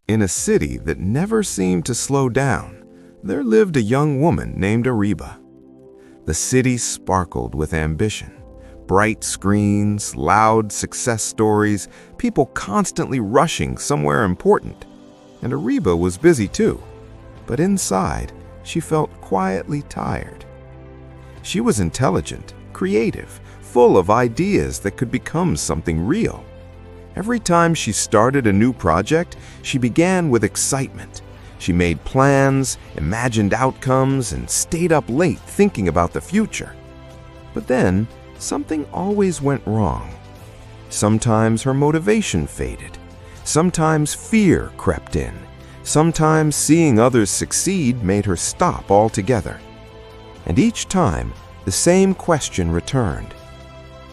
In a city that never seemed to slow down, there lived a young woman named Areeba. The city sparkled with ambition. Bright screens, loud success stories, people constantly rushing somewhere important. And Areeba was busy too, but inside, she felt quietly tired. She was intelligent, creative, full of ideas that could become something real. Every time she started a new project, she began with excitement. She made plans, imagined outcomes, and stayed up late thinking about the future. But then, something always went wrong. Sometimes her motivation faded. Sometimes fear crept in. Sometimes seeing others succeed made her stop altogether. And each time, the same question returned.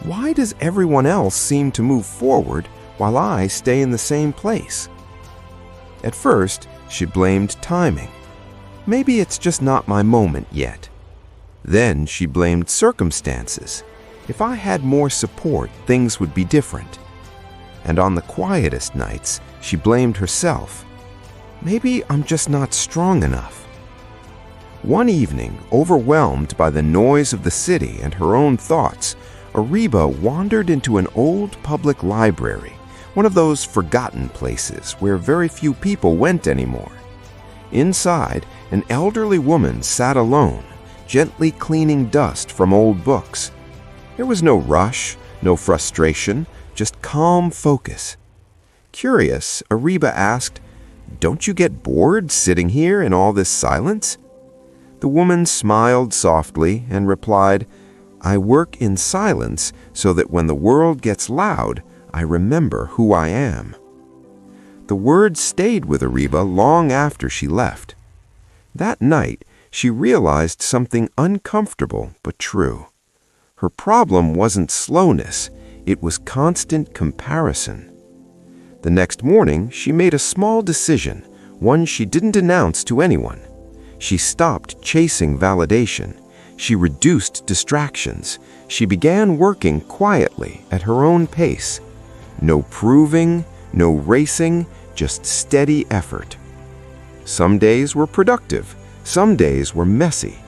Why does everyone else seem to move forward while I stay in the same place? At first, she blamed timing. Maybe it's just not my moment yet. Then she blamed circumstances. If I had more support, things would be different. And on the quietest nights, she blamed herself. Maybe I'm just not strong enough. One evening, overwhelmed by the noise of the city and her own thoughts, Areeba wandered into an old public library, one of those forgotten places where very few people went anymore. Inside, an elderly woman sat alone, gently cleaning dust from old books. There was no rush, no frustration, just calm focus. Curious, Areeba asked, "Don't you get bored sitting here in all this silence?" The woman smiled softly and replied, "I work in silence so that when the world gets loud, I remember who I am." The words stayed with Areeba long after she left. That night, she realized something uncomfortable but true. Her problem wasn't slowness, it was constant comparison. The next morning, she made a small decision, one she didn't announce to anyone. She stopped chasing validation. She reduced distractions. She began working quietly at her own pace. No proving, no racing, just steady effort. Some days were productive, some days were messy,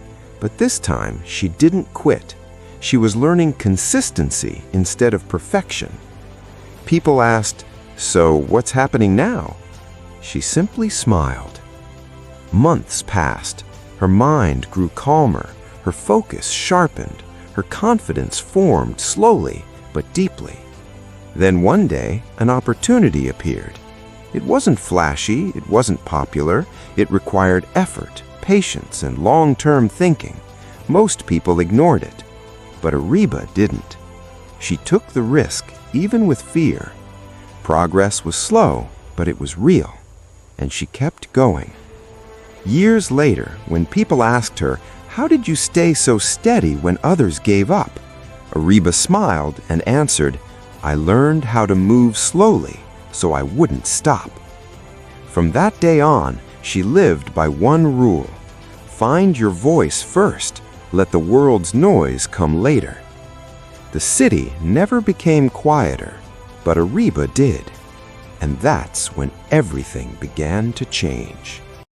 but this time she didn't quit. She was learning consistency instead of perfection. People asked, "So what's happening now?" She simply smiled. Months passed. Her mind grew calmer, her focus sharpened, her confidence formed slowly but deeply. Then one day, an opportunity appeared. It wasn't flashy, it wasn't popular, it required effort, patience, and long-term thinking. Most people ignored it, but Areeba didn't. She took the risk, even with fear. Progress was slow, but it was real, and she kept going. Years later, when people asked her, "How did you stay so steady when others gave up?" Areeba smiled and answered, "I learned how to move slowly so I wouldn't stop." From that day on, she lived by one rule. Find your voice first, let the world's noise come later. The city never became quieter, but Areeba did. And that's when everything began to change.